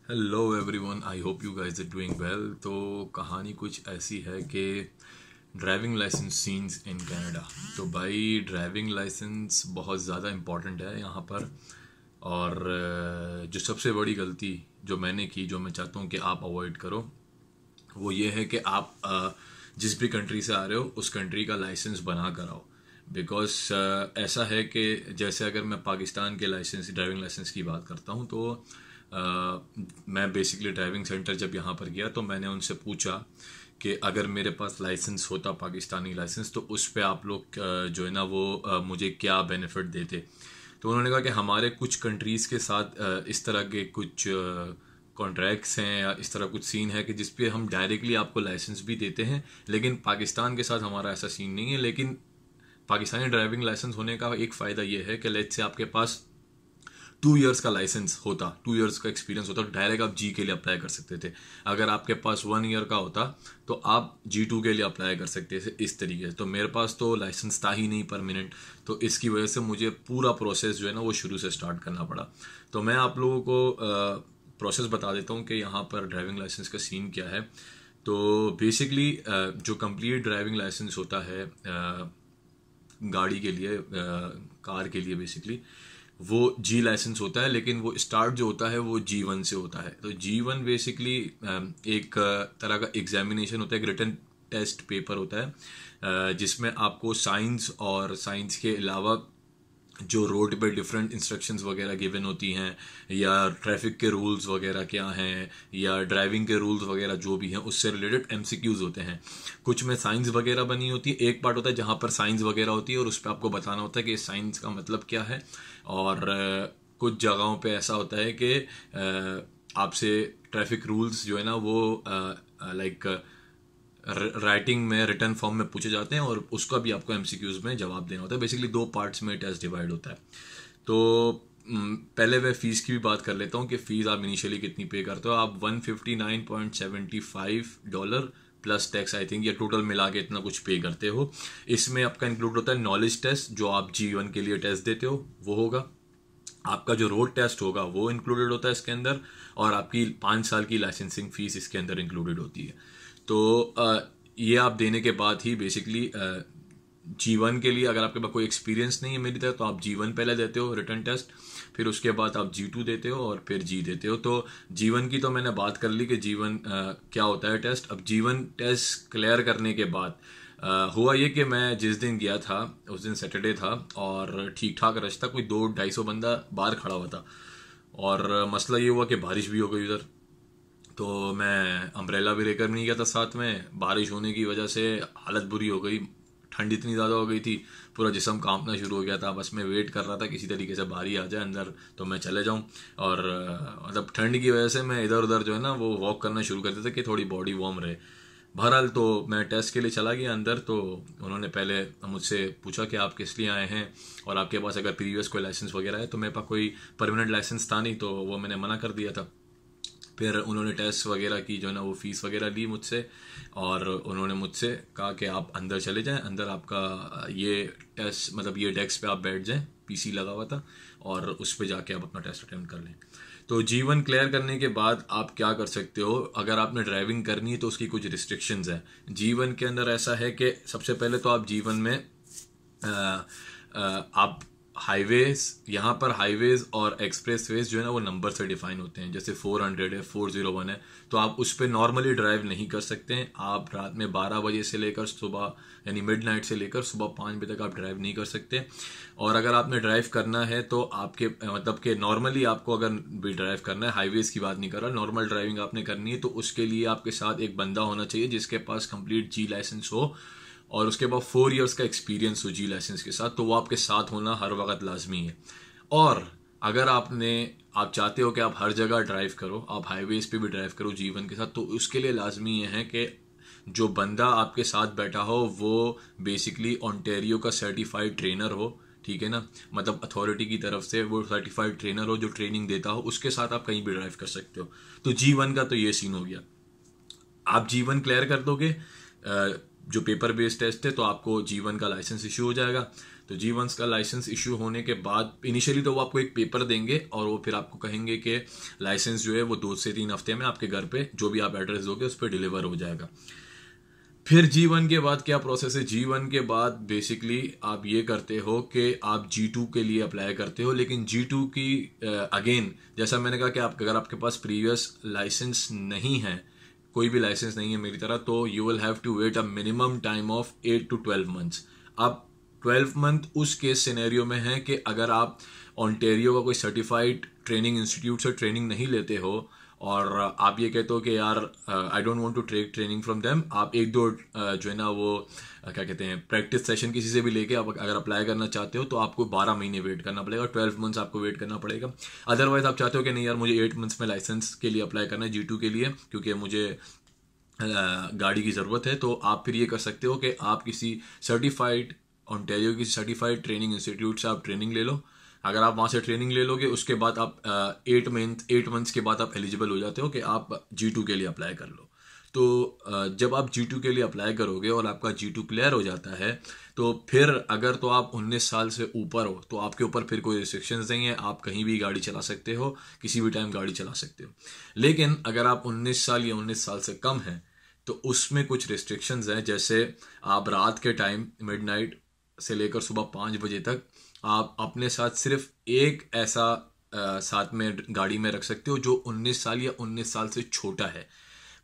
Hello everyone, I hope you guys are doing well. तो कहानी कुछ ऐसी है कि driving licence scenes in Canada. तो भाई ड्राइविंग लाइसेंस बहुत ज़्यादा इम्पॉर्टेंट है यहाँ पर। और जो सबसे बड़ी गलती जो मैंने की, जो मैं चाहता हूँ कि आप अवॉइड करो, वो ये है कि आप जिस भी कंट्री से आ रहे हो उस कंट्री का लाइसेंस बना कर आओ। बिकॉज ऐसा है कि जैसे अगर मैं पाकिस्तान के लाइसेंस, ड्राइविंग लाइसेंस की बात करता हूँ, तो मैं बेसिकली ड्राइविंग सेंटर जब यहाँ पर गया तो मैंने उनसे पूछा कि अगर मेरे पास लाइसेंस होता पाकिस्तानी लाइसेंस, तो उस पे आप लोग जो है ना वो मुझे क्या बेनिफिट देते। तो उन्होंने कहा कि हमारे कुछ कंट्रीज़ के साथ इस तरह के कुछ कॉन्ट्रैक्ट्स हैं या इस तरह कुछ सीन है कि जिस पे हम डायरेक्टली आपको लाइसेंस भी देते हैं, लेकिन पाकिस्तान के साथ हमारा ऐसा सीन नहीं है। लेकिन पाकिस्तानी ड्राइविंग लाइसेंस होने का एक फ़ायदा ये है कि लेट्स से आपके पास 2 इयर्स का लाइसेंस होता, 2 इयर्स का एक्सपीरियंस होता, तो डायरेक्ट आप जी के लिए अप्लाई कर सकते थे। अगर आपके पास 1 ईयर का होता तो आप G2 के लिए अप्लाई कर सकते थे इस तरीके से। तो मेरे पास तो लाइसेंस था ही नहीं परमानेंट, तो इसकी वजह से मुझे पूरा प्रोसेस जो है ना वो शुरू से स्टार्ट करना पड़ा। तो मैं आप लोगों को प्रोसेस बता देता हूँ कि यहाँ पर ड्राइविंग लाइसेंस का सीन क्या है। तो बेसिकली जो कंप्लीट ड्राइविंग लाइसेंस होता है गाड़ी के लिए, कार के लिए, बेसिकली वो जी लाइसेंस होता है, लेकिन वो स्टार्ट जो होता है वो G1 से होता है। तो G1 बेसिकली एक तरह का एग्जामिनेशन होता है, एक रिटन टेस्ट पेपर होता है जिसमें आपको साइंस और साइंस के अलावा जो रोड पे डिफरेंट इंस्ट्रक्शंस वगैरह गिवन होती हैं, या ट्रैफिक के रूल्स वगैरह क्या हैं, या ड्राइविंग के रूल्स वगैरह जो भी हैं उससे रिलेटेड MCQs होते हैं। कुछ में साइंस वगैरह बनी होती है, एक पार्ट होता है जहाँ पर साइंस वगैरह होती है और उस पर आपको बताना होता है कि साइंस का मतलब क्या है। और कुछ जगहों पे ऐसा होता है कि आपसे ट्रैफिक रूल्स जो है ना वो लाइक राइटिंग में, रिटर्न फॉर्म में पूछे जाते हैं और उसका भी आपको MCQs में जवाब देना होता है। बेसिकली 2 पार्ट्स में टेस्ट डिवाइड होता है। तो पहले मैं फ़ीस की भी बात कर लेता हूँ कि फ़ीस आप इनिशियली कितनी पे करते हो। आप $159.75 प्लस टैक्स आई थिंक, या टोटल मिला के इतना कुछ पे करते हो। इसमें आपका इंक्लूड होता है नॉलेज टेस्ट, जो आप G1 के लिए टेस्ट देते हो वो होगा। आपका जो रोड टेस्ट होगा वो इंक्लूडेड होता है इसके अंदर, और आपकी 5 साल की लाइसेंसिंग फीस इसके अंदर इंक्लूडेड होती है। तो ये आप देने के बाद ही बेसिकली G1 के लिए, अगर आपके पास कोई एक्सपीरियंस नहीं है मेरी तरह, तो आप G1 पहले देते हो रिटर्न टेस्ट, फिर उसके बाद आप G2 देते हो और फिर G देते हो। तो G1 की तो मैंने बात कर ली कि G1 क्या होता है टेस्ट। अब G1 टेस्ट क्लियर करने के बाद हुआ ये कि मैं जिस दिन गया था उस दिन सैटरडे था और ठीक ठाक रश था, कोई 200-250 बंदा बाहर खड़ा हुआ था। और मसला ये हुआ कि बारिश भी हो गई उधर, तो मैं अम्ब्रेला भी लेकर नहीं गया था साथ में। बारिश होने की वजह से हालत बुरी हो गई, ठंड इतनी ज़्यादा हो गई थी, पूरा जिस्म कांपना शुरू हो गया था। बस मैं वेट कर रहा था किसी तरीके से बारी आ जाए अंदर तो मैं चले जाऊं। और मतलब ठंड की वजह से मैं इधर उधर जो है ना वो वॉक करना शुरू कर देता कि थोड़ी बॉडी वार्म रहे। बहरहाल तो मैं टेस्ट के लिए चला गया अंदर। तो उन्होंने पहले मुझसे पूछा कि आप किस लिए आए हैं और आपके पास अगर प्रीवियस कोई लाइसेंस वगैरह है। तो मेरे पास कोई परमानेंट लाइसेंस था नहीं, तो वो मैंने मना कर दिया था। फिर उन्होंने टेस्ट वगैरह की, जो है ना वो फीस वगैरह ली मुझसे, और उन्होंने मुझसे कहा कि आप अंदर चले जाएं, अंदर आपका ये टेस्ट, मतलब ये डेस्क पे आप बैठ जाएं, PC लगा हुआ था, और उस पर जाके आप अपना टेस्ट अटेम्प्ट कर लें। तो G1 क्लियर करने के बाद आप क्या कर सकते हो, अगर आपने ड्राइविंग करनी है तो उसकी कुछ रिस्ट्रिक्शंस है। G1 के अंदर ऐसा है कि सबसे पहले तो आप G1 में आप हाईवेज, यहाँ पर हाईवेज और एक्सप्रेसवेज जो है ना वो नंबर से डिफाइन होते हैं। जैसे 400 है, 401 है, तो आप उस पर नॉर्मली ड्राइव नहीं कर सकते हैं। आप रात में 12 बजे से लेकर सुबह, यानी मिडनाइट से लेकर सुबह 5 बजे तक आप ड्राइव नहीं कर सकते। और अगर आपने ड्राइव करना है तो आपके मतलब कि नॉर्मली आपको अगर भी ड्राइव करना है, हाईवेज की बात नहीं कर रहा, नॉर्मल ड्राइविंग आपने करनी है, तो उसके लिए आपके साथ एक बंदा होना चाहिए जिसके पास कंप्लीट G लाइसेंस हो और उसके बाद 4 इयर्स का एक्सपीरियंस हो G लाइसेंस के साथ। तो वो आपके साथ होना हर वक्त लाजमी है। और अगर आप चाहते हो कि आप हर जगह ड्राइव करो, आप हाईवेज पे भी ड्राइव करो G1 के साथ, तो उसके लिए लाजमी ये है कि जो बंदा आपके साथ बैठा हो वो बेसिकली ओंटारियो का सर्टिफाइड ट्रेनर हो, ठीक है ना, मतलब अथॉरिटी की तरफ से वो सर्टिफाइड ट्रेनर हो जो ट्रेनिंग देता हो, उसके साथ आप कहीं भी ड्राइव कर सकते हो। तो G1 का तो ये सीन हो गया। आप G1 क्लियर कर दोगे, जो पेपर बेस्ड टेस्ट है, तो आपको G1 का लाइसेंस इशू हो जाएगा। तो G1 का लाइसेंस इशू होने के बाद इनिशियली तो वो आपको एक पेपर देंगे और वो फिर आपको कहेंगे कि लाइसेंस जो है वो 2 से 3 हफ्ते में आपके घर पे जो भी आप एड्रेस दोगे उस पर डिलीवर हो जाएगा। फिर G1 के बाद क्या प्रोसेस है? G1 के बाद बेसिकली आप ये करते हो कि आप G2 के लिए अप्लाई करते हो, लेकिन G2 की अगेन जैसा मैंने कहा कि आप अगर आपके पास प्रीवियस लाइसेंस नहीं है, कोई भी लाइसेंस नहीं है मेरी तरह, तो you will have to wait a minimum time of 8 to 12 months। अब 12 मंथ उस केस सिनेरियो में है कि अगर आप ऑन्टेरियो का कोई सर्टिफाइड ट्रेनिंग इंस्टीट्यूट से ट्रेनिंग नहीं लेते हो और आप ये कहते हो कि यार I don't want to take training from them, आप 1-2 जो है ना वो क्या कहते हैं प्रैक्टिस सेशन किसी से भी लेके आप अगर अप्लाई करना चाहते हो तो आपको 12 महीने वेट करना पड़ेगा, 12 मंथ्स आपको वेट करना पड़ेगा। अदरवाइज आप चाहते हो कि नहीं यार मुझे 8 मंथ्स में लाइसेंस के लिए अप्लाई करना है G2 के लिए, क्योंकि मुझे गाड़ी की ज़रूरत है, तो आप फिर ये कर सकते हो कि आप किसी सर्टिफाइड ऑन्टेरियो की सर्टिफाइड ट्रेनिंग इंस्टीट्यूट से आप ट्रेनिंग ले लो। अगर आप वहाँ से ट्रेनिंग ले लोगे उसके बाद आप 8 मंथ्स के बाद आप एलिजिबल हो जाते हो कि आप G2 के लिए अप्लाई कर लो। तो जब आप G2 के लिए अप्लाई करोगे और आपका G2 क्लियर हो जाता है, तो फिर अगर तो आप 19 साल से ऊपर हो तो आपके ऊपर फिर कोई रिस्ट्रिक्शंस नहीं है, आप कहीं भी गाड़ी चला सकते हो, किसी भी टाइम गाड़ी चला सकते हो। लेकिन अगर आप 19 साल या 19 साल से कम हैं तो उसमें कुछ रिस्ट्रिक्शंस हैं, जैसे आप रात के टाइम मिडनाइट से लेकर सुबह 5 बजे तक आप अपने साथ सिर्फ एक ऐसा साथ में गाड़ी में रख सकते हो जो 19 साल या 19 साल से छोटा है।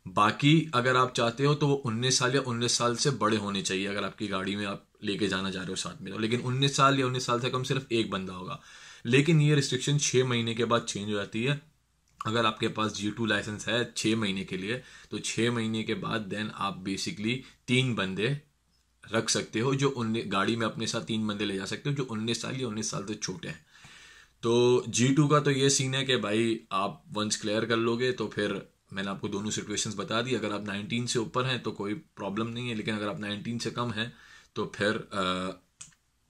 बाकी अगर आप चाहते हो तो वो 19 साल या 19 साल से बड़े होने चाहिए अगर आपकी गाड़ी में आप लेके जाना चाह रहे हो साथ में, तो लेकिन 19 साल या 19 साल से कम सिर्फ एक बंदा होगा। लेकिन ये रिस्ट्रिक्शन 6 महीने के बाद चेंज हो जाती है। अगर आपके पास G2 लाइसेंस है 6 महीने के लिए, तो 6 महीने के बाद देन आप बेसिकली 3 बंदे रख सकते हो, जो गाड़ी में अपने साथ 3 बंदे ले जा सकते हो जो 19 साल या 19 साल से छोटे हैं। तो G2 का तो ये सीन है कि भाई आप वंस क्लियर कर लोगे तो फिर मैंने आपको दोनों सिचुएशंस बता दी। अगर आप 19 से ऊपर हैं तो कोई प्रॉब्लम नहीं है, लेकिन अगर आप 19 से कम हैं तो फिर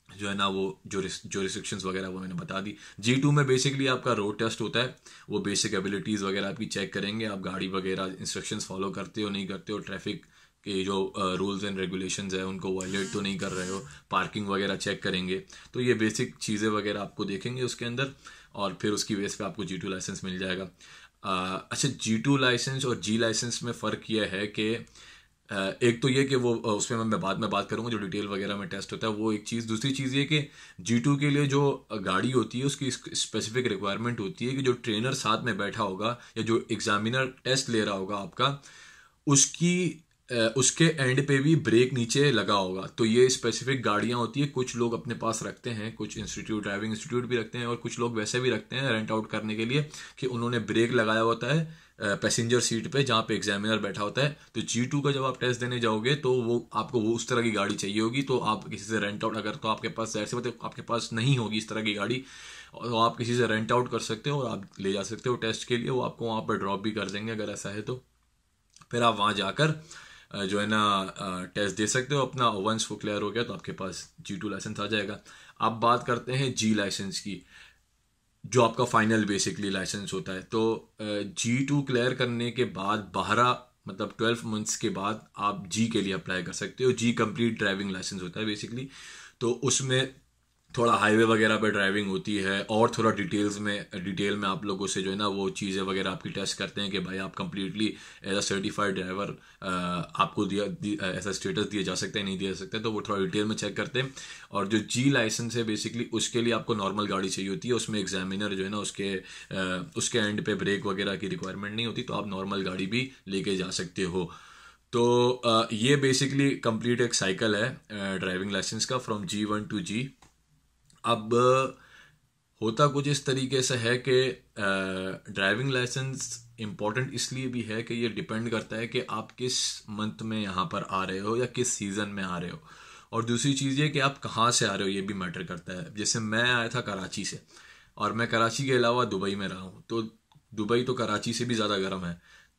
जो है ना वो जो रिस्ट्रिक्शंस वगैरह वो मैंने बता दी। G2 में बेसिकली आपका रोड टेस्ट होता है, वो बेसिक एबिलिटीज़ वगैरह आपकी चेक करेंगे, आप गाड़ी वगैरह इंस्ट्रक्शंस फॉलो करते हो नहीं करते हो, ट्रैफिक के जो रूल्स एंड रेगुलेशंस है उनको वायलेट तो नहीं कर रहे हो, पार्किंग वगैरह चेक करेंगे। तो ये बेसिक चीज़ें वगैरह आपको देखेंगे उसके अंदर, और फिर उसकी बेस पे आपको G2 लाइसेंस मिल जाएगा। अच्छा, G2 लाइसेंस और G लाइसेंस में फ़र्क यह है कि एक तो ये कि वो उसमें मैं बाद में बात करूंगा जो डिटेल वगैरह में टेस्ट होता है वो एक चीज़। दूसरी चीज़ ये कि G2 के लिए जो गाड़ी होती है उसकी स्पेसिफिक रिक्वायरमेंट होती है कि जो ट्रेनर साथ में बैठा होगा या जो एग्जामिनर टेस्ट ले रहा होगा आपका, उसके एंड पे भी ब्रेक नीचे लगा होगा। तो ये स्पेसिफिक गाड़ियां होती है, कुछ लोग अपने पास रखते हैं, कुछ ड्राइविंग इंस्टीट्यूट भी रखते हैं और कुछ लोग वैसे भी रखते हैं रेंट आउट करने के लिए कि उन्होंने ब्रेक लगाया होता है पैसेंजर सीट पे जहाँ पे एग्जामिनर बैठा होता है। तो G2 का जब आप टेस्ट देने जाओगे तो वो आपको वो उस तरह की गाड़ी चाहिए होगी, तो आप किसी से रेंट आउट, अगर तो आपके पास जाहिर सी बात है आपके पास नहीं होगी इस तरह की गाड़ी, तो आप किसी से रेंट आउट कर सकते हो और आप ले जा सकते हो टेस्ट के लिए, वो आपको वहाँ पर ड्रॉप भी कर देंगे अगर ऐसा है तो। फिर आप वहाँ जाकर जो है ना टेस्ट दे सकते हो अपना, वंस वो क्लियर हो गया तो आपके पास G2 लाइसेंस आ जाएगा। अब बात करते हैं G लाइसेंस की, जो आपका फाइनल बेसिकली लाइसेंस होता है। तो G2 क्लियर करने के बाद 12 मंथ्स के बाद आप G के लिए अप्लाई कर सकते हो। G कंप्लीट ड्राइविंग लाइसेंस होता है बेसिकली, तो उसमें थोड़ा हाईवे वगैरह पे ड्राइविंग होती है और थोड़ा डिटेल में आप लोगों से जो है ना वो चीज़ें वगैरह आपकी टेस्ट करते हैं कि भाई आप completely as a certified driver आपको ऐसा स्टेटस दिया जा सकता है नहीं दिया जा सकता है, तो वो थोड़ा डिटेल में चेक करते हैं। और जो G लाइसेंस है बेसिकली उसके लिए आपको नॉर्मल गाड़ी चाहिए होती है, उसमें एग्जामिनर जो है ना उसके एंड पे ब्रेक वगैरह की रिक्वायरमेंट नहीं होती, तो आप नॉर्मल गाड़ी भी लेके जा सकते हो। तो ये बेसिकली कंप्लीट एक साइकिल है ड्राइविंग लाइसेंस का फ्रॉम G1 to G। अब होता कुछ इस तरीके से है कि ड्राइविंग लाइसेंस इम्पॉर्टेंट इसलिए भी है कि ये डिपेंड करता है कि आप किस मंथ में यहाँ पर आ रहे हो या किस सीज़न में आ रहे हो, और दूसरी चीज़ ये कि आप कहाँ से आ रहे हो ये भी मैटर करता है। जैसे मैं आया था कराची से और मैं कराची के अलावा दुबई में रहा हूँ, तो दुबई तो कराची से भी ज़्यादा गर्म है।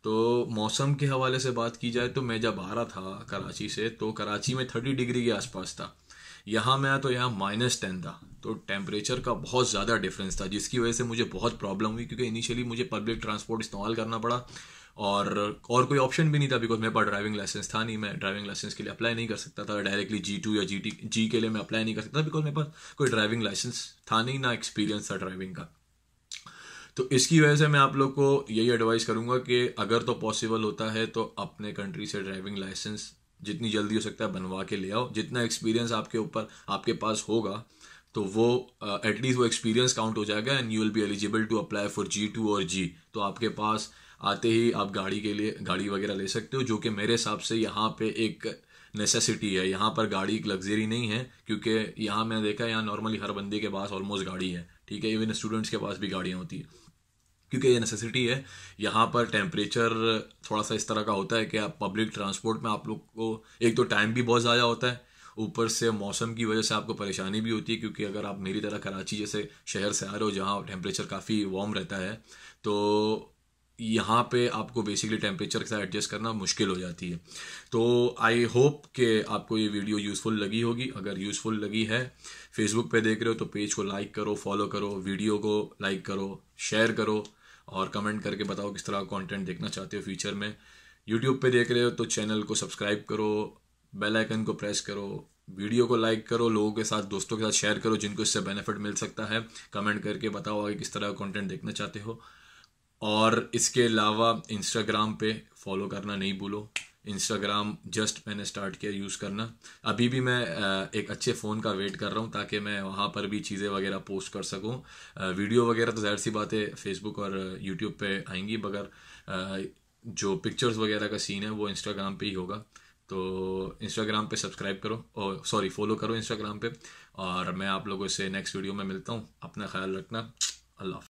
तो मौसम के हवाले से बात की जाए तो मैं जब आ रहा था कराची से तो कराची में 30 डिग्री के आसपास था, यहाँ मैं आया तो यहाँ -10 था, तो टेम्परेचर का बहुत ज़्यादा डिफरेंस था, जिसकी वजह से मुझे बहुत प्रॉब्लम हुई क्योंकि इनिशियली मुझे पब्लिक ट्रांसपोर्ट इस्तेमाल करना पड़ा और कोई ऑप्शन भी नहीं था, बिकॉज मेरे पास ड्राइविंग लाइसेंस था नहीं। मैं ड्राइविंग लाइसेंस के लिए अप्लाई नहीं कर सकता था डायरेक्टली, G2 या जी के लिए मैं अप्लाई नहीं कर सकता, बिकॉज मेरे पास कोई ड्राइविंग लाइसेंस था नहीं, ना एक्सपीरियंस था ड्राइविंग का। तो इसकी वजह से मैं आप लोग को यही एडवाइस करूंगा कि अगर तो पॉसिबल होता है तो अपने कंट्री से ड्राइविंग लाइसेंस जितनी जल्दी हो सकता है बनवा के ले आओ। जितना एक्सपीरियंस आपके ऊपर आपके पास होगा तो वो एटलीस्ट वो एक्सपीरियंस काउंट हो जाएगा, and you will be eligible to apply for G2 और G। तो आपके पास आते ही आप गाड़ी के लिए गाड़ी वगैरह ले सकते हो, जो कि मेरे हिसाब से यहाँ पे एक नेसेसिटी है। यहाँ पर गाड़ी एक लग्जरी नहीं है, क्योंकि यहाँ मैंने देखा है यहाँ नॉर्मली हर बंदे के पास ऑलमोस्ट गाड़ी है, ठीक है, इवन स्टूडेंट्स के पास भी गाड़ियाँ होती है, क्योंकि ये नेसेसिटी है। यहाँ पर टेम्परेचर थोड़ा सा इस तरह का होता है कि आप पब्लिक ट्रांसपोर्ट में आप लोग को एक तो टाइम भी बहुत ज़्यादा होता है, ऊपर से मौसम की वजह से आपको परेशानी भी होती है, क्योंकि अगर आप मेरी तरह कराची जैसे शहर से आ रहे हो जहाँ टेम्परेचर काफ़ी वार्म रहता है, तो यहाँ पे आपको बेसिकली टेम्परेचर के साथ एडजस्ट करना मुश्किल हो जाती है। तो आई होप कि आपको ये वीडियो यूज़फुल लगी होगी। अगर यूज़फुल लगी है, फेसबुक पे देख रहे हो तो पेज को लाइक करो, फॉलो करो, वीडियो को लाइक करो, शेयर करो, और कमेंट करके बताओ किस तरह का कंटेंट देखना चाहते हो फ्यूचर में। यूट्यूब पे देख रहे हो तो चैनल को सब्सक्राइब करो, बेल आइकन को प्रेस करो, वीडियो को लाइक करो, लोगों के साथ दोस्तों के साथ शेयर करो जिनको इससे बेनिफिट मिल सकता है। कमेंट करके बताओ आगे किस तरह का कंटेंट देखना चाहते हो। और इसके अलावा इंस्टाग्राम पे फॉलो करना नहीं भूलो। इंस्टाग्राम जस्ट मैंने स्टार्ट किया यूज़ करना, अभी भी मैं एक अच्छे फ़ोन का वेट कर रहा हूँ ताकि मैं वहाँ पर भी चीज़ें वगैरह पोस्ट कर सकूँ। वीडियो वगैरह तो ज़ाहिर सी बात है फेसबुक और यूट्यूब पे आएंगी, मगर जो पिक्चर्स वगैरह का सीन है वो इंस्टाग्राम पे ही होगा। तो इंस्टाग्राम पे सब्सक्राइब करो, और सॉरी फॉलो करो इंस्टाग्राम पे। और मैं आप लोगों से नेक्स्ट वीडियो में मिलता हूँ। अपना ख्याल रखना। अल्लाह।